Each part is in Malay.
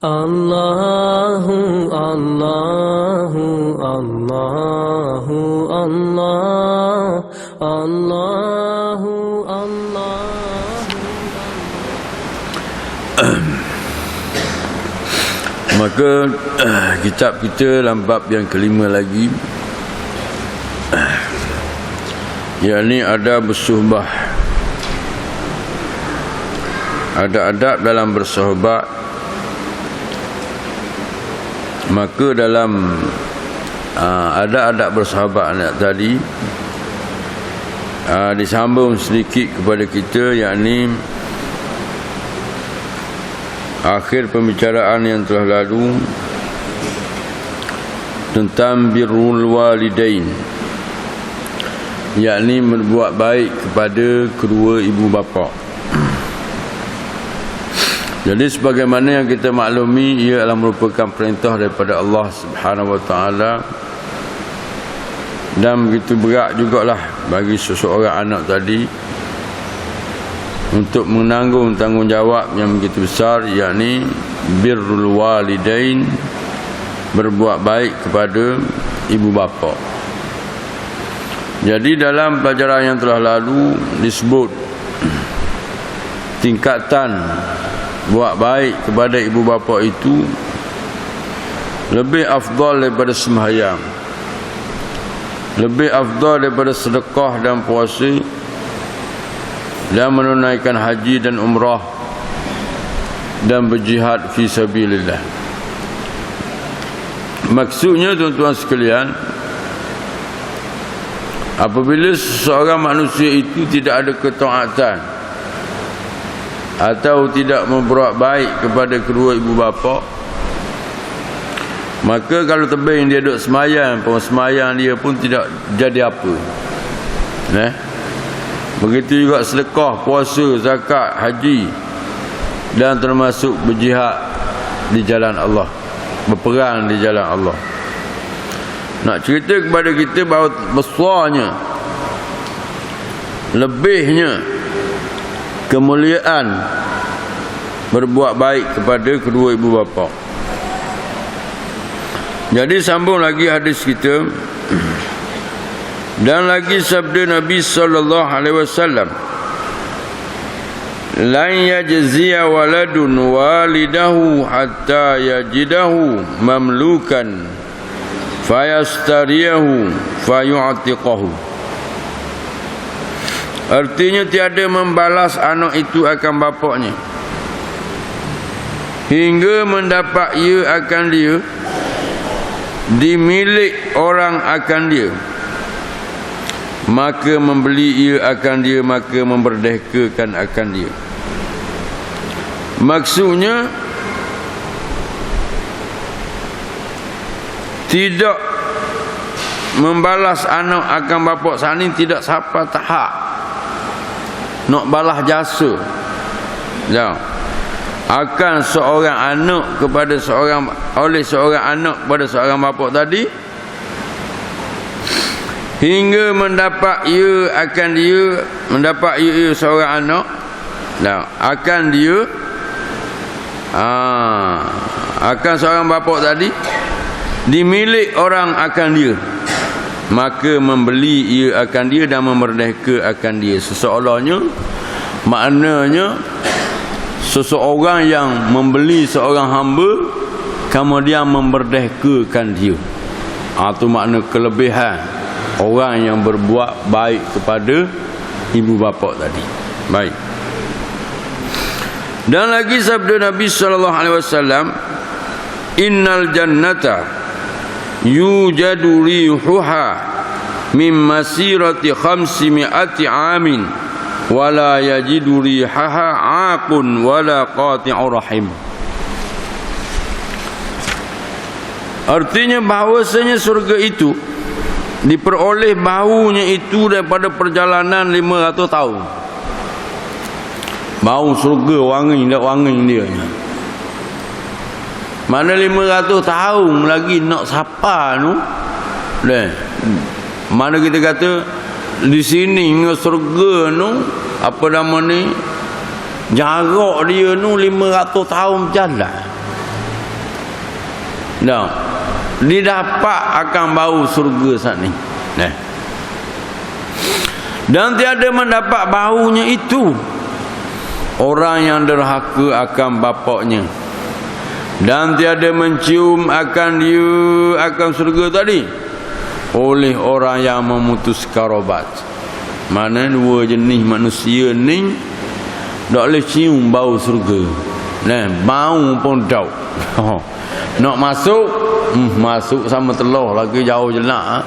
Allahu Allahu Allahu Allah Allahu Allahu. Maka kitab kita dalam bab yang kelima lagi, yakni ada bersuhbah, ada adab dalam bersahabat. Maka dalam ada adab bersahabat tadi disambung sedikit kepada kita, yakni akhir pembicaraan yang telah lalu tentang birrul walidain, yakni berbuat baik kepada kedua ibu bapa. Jadi sebagaimana yang kita maklumi, ia adalah merupakan perintah daripada Allah Subhanahu wa taala, dan begitu berat jugalah bagi seseorang anak tadi untuk menanggung tanggungjawab yang begitu besar, yakni birrul walidain, berbuat baik kepada ibu bapa. Jadi dalam pelajaran yang telah lalu disebut tingkatan buat baik kepada ibu bapa itu lebih afdal daripada sembahyang, lebih afdal daripada sedekah dan puasa, dan menunaikan haji dan umrah, dan berjihad fi sabilillah. Maksudnya tuan-tuan sekalian, apabila seseorang manusia itu tidak ada ketaatan atau tidak membuat baik kepada kedua ibu bapa, maka kalau tebing dia duduk semayang pun, semayang dia pun tidak jadi apa. Begitu juga sedekah, puasa, zakat, haji, dan termasuk berjihad di jalan Allah, berperang di jalan Allah. Nak cerita kepada kita bahawa besarnya, lebihnya kemuliaan berbuat baik kepada kedua ibu bapa. Jadi sambung lagi hadis kita, dan lagi sabda Nabi sallallahu alaihi wasallam, la yajziya waladun walidahu hatta yajidahu mamlukan fayastariyahu fayu'tiqahu. Artinya tiada membalas anak itu akan bapaknya hingga mendapat ia akan dia, dimilik orang akan dia, maka membeli ia akan dia, maka memerdekakan akan dia. Maksudnya tidak membalas anak akan bapa sani tidak siapa tahap nak balas jasa akan seorang anak kepada seorang, oleh seorang anak kepada seorang bapa tadi, hingga mendapat ia akan dia, mendapat ia seorang anak akan dia, akan seorang bapa tadi, dimilik orang akan dia, maka membeli ia akan dia dan memerdeka akan dia. Seseorangnya, maknanya seseorang yang membeli seorang hamba kemudian memerdekakan dia. Itu makna kelebihan orang yang berbuat baik kepada ibu bapa tadi. Baik. Dan lagi sabda Nabi sallallahu alaihi wasallam, innal jannata yujadu rihuha min masirati 500 amin wala yajidu rihaha aqun wala qati'ur rahim. Artinya bahawasanya surga itu diperoleh baunya itu daripada perjalanan 500 tahun. Bau surga wangi, tak wangi dia. Mana 500 tahun lagi nak sapa tu. Mana kita kata di sini dengan surga tu, apa nama ni, jarak dia tu 500 tahun berjalan. Nah, didapat akan bau surga saat ni. Nah. Dan tiada mendapat baunya itu orang yang derhaka akan bapaknya, dan tiada mencium akan dia akan surga tadi oleh orang yang memutus karobat. Mana dua jenis manusia ni tak boleh cium bau surga. Nah, bau pun tak. Nak masuk, masuk sama telur lagi jauh jelak.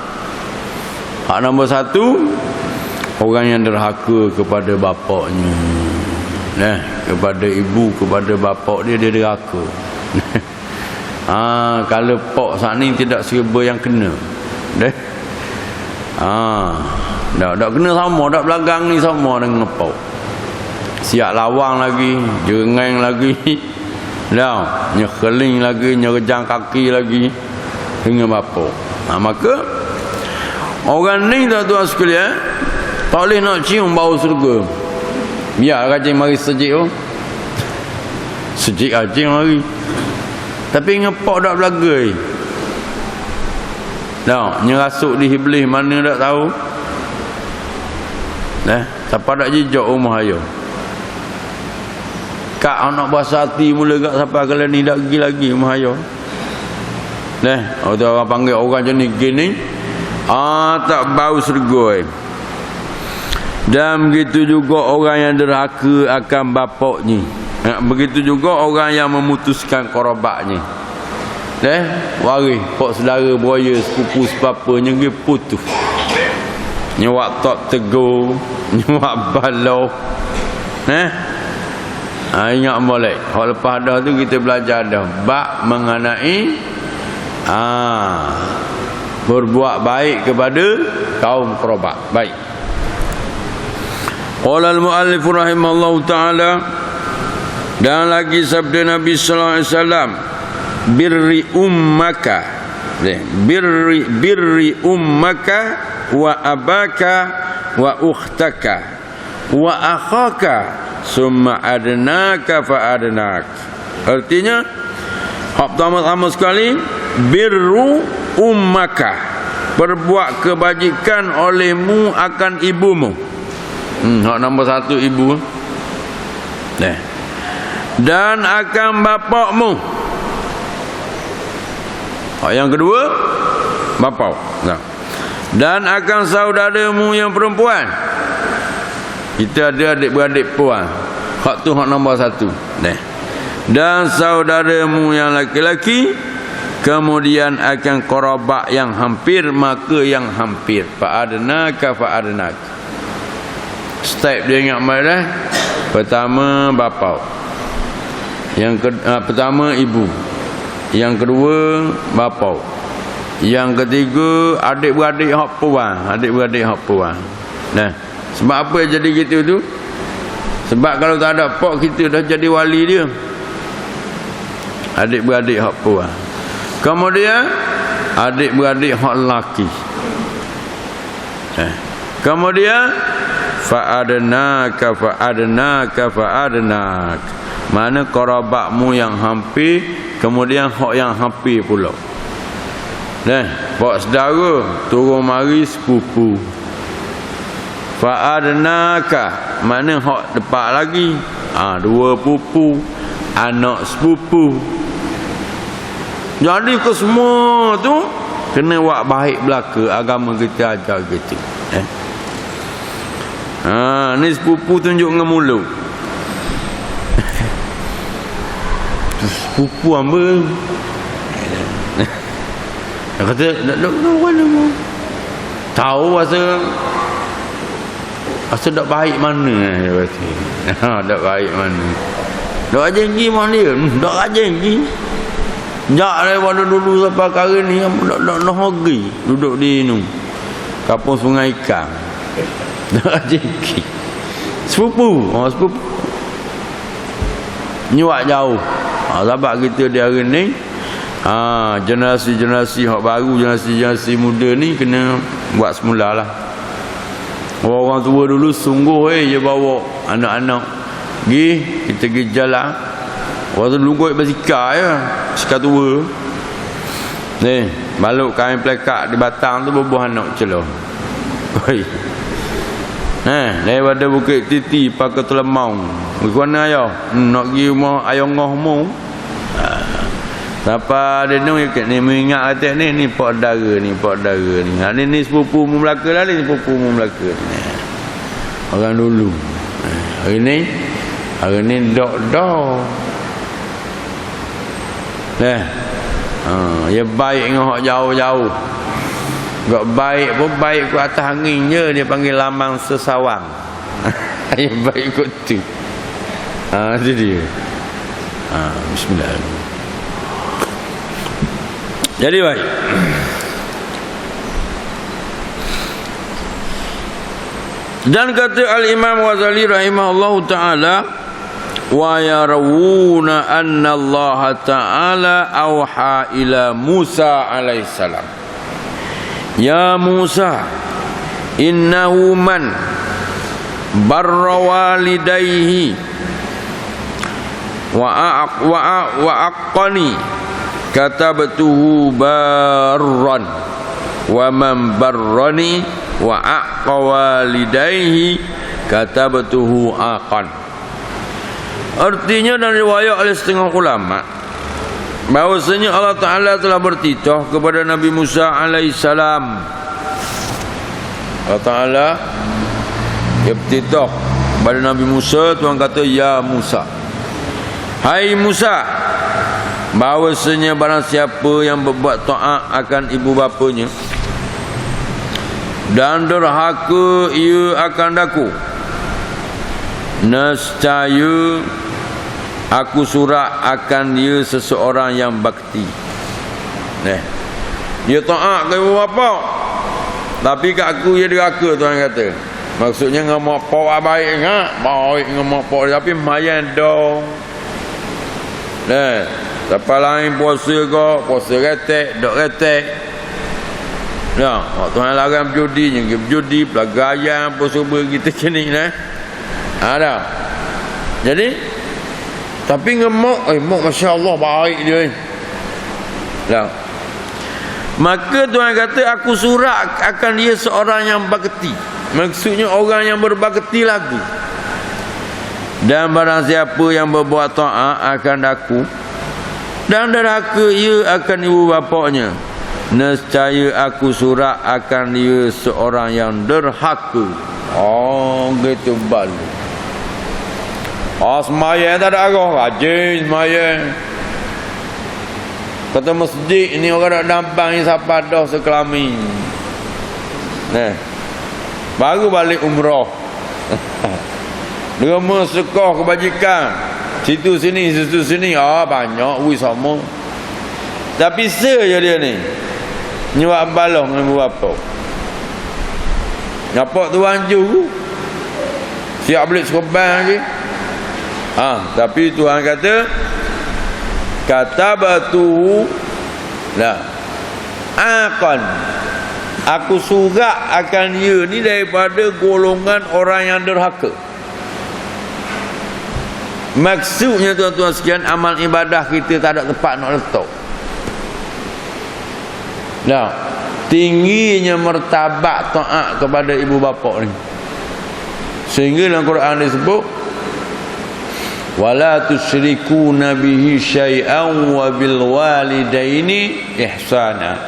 Hak nombor satu, orang yang derhaka kepada bapaknya. Nah, kepada ibu, kepada bapak dia derhaka. Kalau pak saat ni tidak serba yang kena. Tak kena sama, tak belakang ni sama dengan pak. Siap lawang lagi, jengeng lagi. Dah, nyekeling lagi, nyerejang kaki lagi dengan bapak. Maka orang ni tuan-tuan sekalian tak boleh nak cium bau surga. Biar rajin mari sejik tu. Sejik rajin mari. Tapi ngepak tak belagai. Dah, nyerasuk di iblis mana tak tahu. Siapa tak jejak rumah ayo. Kak anak bahasa hati mula kat siapa kalau ni tak pergi lagi rumah ayo. Orang panggil orang macam ni gini. Tak bau surga. Dan begitu juga orang yang derhaka akan bapaknya. Begitu juga orang yang memutuskan korobatnya. Waris pak saudara beraya sepupu sepapanya dia putus. Nyewak tak tegur, nyewak baloh. Ingat boleh. Hak lepas dah tu kita belajar dah bab mengenai berbuat baik kepada kaum kerabat. Baik. Qala al-muallif rahimallahu taala, dan lagi sabda Nabi sallallahu alaihi wasallam, birri ummaka. Birri ummaka wa abaka wa ukhtaka wa akhaka summa adnaka fa adnak. Artinya hak pertama sekali birru ummaka, berbuat kebajikan olehmu akan ibumu. Hak nombor satu ibu. Dan akan bapakmu. Hak yang kedua bapak. Dan akan saudaramu yang perempuan. Kita ada adik-beradik puan. Hak tu hak nombor satu. Dan saudaramu yang laki-laki. Kemudian akan kerabat yang hampir, maka yang hampir. Fa'adnaka fa'adnaka. Step dia ingat mana? Pertama bapa. Pertama ibu. Yang kedua bapa. Yang ketiga adik-beradik hak puan. Adik-beradik hak puan. Sebab apa jadi gitu tu? Sebab kalau tak ada pak kita dah jadi wali dia. Adik-beradik hak puan. Kemudian adik-beradik hak lelaki. Kemudian fa'adnaka fa'adnaka fa'adnak. Mana kerabatmu yang hampir, kemudian hak yang hampir pula. Pak saudara turun mari sepupu. Fa'adnaka, mana hak depan lagi. Dua pupu, anak sepupu. Jadi ke semua tu kena buat baik belaka. Agama kita ajar gitu. Ni sepupu tunjuk dengan mulut. Sepupu apa? Dia kata tak mana mu. Tahu rasa tak baik mana dia kata. Tak baik mana. Tak rajin pergi mana dia? Tak rajin pergi. Jak daripada dulu sampai sekarang ni nak pergi duduk di ni kampung Sungai Ikan. Tak rajin pergi. Sepupu. Sepupu nyuak jauh. Sebab kita di hari ni generasi-generasi hak baru, generasi muda ni kena buat semula lah. Orang tua dulu sungguh dia bawa anak-anak kita pergi jalan. Waktu dulu kot basikal je, basikal tua. Ni, baluk kain pelekak di batang tu bubuh anak celah. Oi. Daripada Bukit Titi pakai Telemau. Pergi mana ayah? Nak pergi rumah ayah ngohmu. Siapa dia ni mengingat kata ni pak dara ni. Ni sepupu mu Melaka lah ni, sepupu mu Melaka. Orang dulu. Hari ni dok. Ya baik dengan hak jauh-jauh. Gak baik pun baik ke atas angin je, dia panggil lamang sesawang. Ya baik kot tu. Itu dia. Bismillah. Jadi baik. Dan kata Al-Imam Ghazali rahimahullahu ta'ala, wa yarawuna anna Allah ta'ala awha ila Musa alaihissalam, ya Musa innahu man barra walidayhi wa aqani katabtuhu barran wa man barrani wa aqqa walidayhi katabtuhu aqan. Artinya dari riwayat oleh setengah ulama bahwasanya Allah Ta'ala telah bertitah kepada Nabi Musa alaihissalam. Allah Ta'ala bertitah kepada Nabi Musa. Tuhan kata, ya Musa, hai Musa, bahwasanya barang siapa yang berbuat taat akan ibu bapanya dan derhaka ia akan daku, nescaya aku surat akan dia seseorang yang bakti. Dia taat ke ibu bapa, tapi kat aku dia derhaka. Tuhan kata, maksudnya dengan mak pak baik dengan mak pak, tapi mayan dong. Siapa lain puasa ke, puasa retek, dok retek. Tuhan larang berjudi, pergi berjudi, pelagaian, apa semua kita kini ada. Jadi tapi ngemok, mak masya-Allah baik dia. Maka Tuhan kata, aku surat akan dia seorang yang bakti. Maksudnya orang yang berbakti lagi. Dan barang siapa yang berbuat taat akan aku dan derhaka ia akan ibu bapanya, nescaya aku surat akan dia seorang yang derhaka. Gitu balik. Semayang tak ada arah, rajin semayang. Kata masjid ni orang nak dampang ni siapa dah sekelami. Baru balik umrah. Derma sedekah kebajikan, situ sini banyak sama. Tapi je dia ni nyuap balah dengan ibu bapa. Nampak Tuhan ju siap balik serban lagi. Tapi Tuhan kata, katabatuhu akan, aku surat akan dia ni daripada golongan orang yang derhaka. Maksudnya tuan-tuan sekalian, amal ibadah kita tak ada tempat nak letak. Tingginya martabat taat kepada ibu bapa ni, sehingga dalam Quran disebut, wala tusyrikuna bihi syai'an wa bil walidaini ihsana.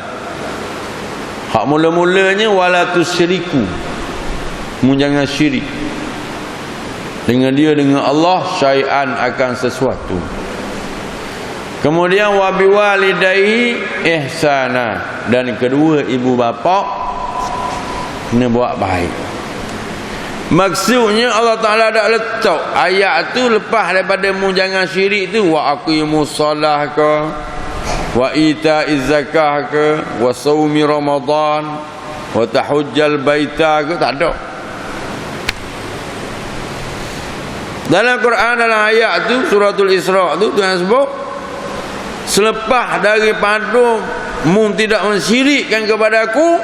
Hak mula-mulanya wala tusyriku, jangan syirik dengan dia, dengan Allah, syai'an akan sesuatu. Kemudian wa bi walidayhi ihsana, dan kedua ibu bapa kena buat baik. Maksudnya Allah Ta'ala dah letak ayat tu lepas daripada mu jangan syirik tu, wa aqimus solah ke, wa ita'iz zakah ke, wa saumi ramadan, wa tahujjal baita ke, tak ada. Dalam Quran, dalam ayat tu, suratul Isra tu, Tuhan sebut, selepas daripada mu tidak mensyirikkan kepada aku,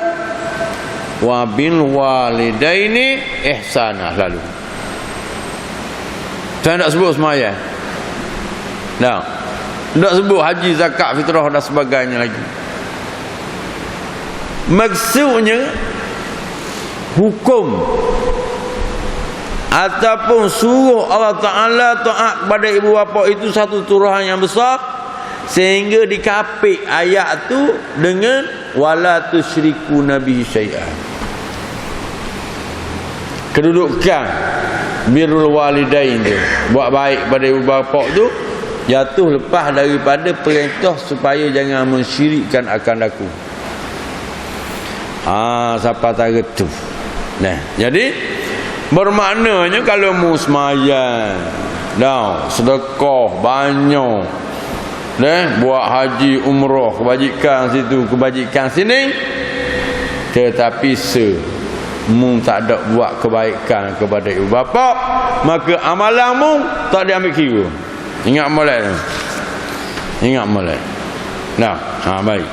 wa bil walidaini ihsana, lalu saya tak sebut semayang, tak sebut haji, zakat, fitrah dan sebagainya lagi. Maksudnya hukum ataupun suruh Allah Ta'ala taat kepada ibu bapa itu satu turuhan yang besar, sehingga dikapit ayat tu dengan wala tusyriku nabi syai'an. Kedudukan birrul walidain tu, buat baik pada ibu bapa tu, jatuh lepas daripada perintah supaya jangan mensyirikkan akan aku. Siapa tahu tu. Nah, jadi bermaknanya kalau mu sembahyang, dah sedekah banyak, buat haji umrah, kebajikan situ, kebajikan sini, tetapi mu tak ada buat kebaikan kepada ibu bapa, maka amalanmu tak diambil kira. Ingat molek. Nah, baik.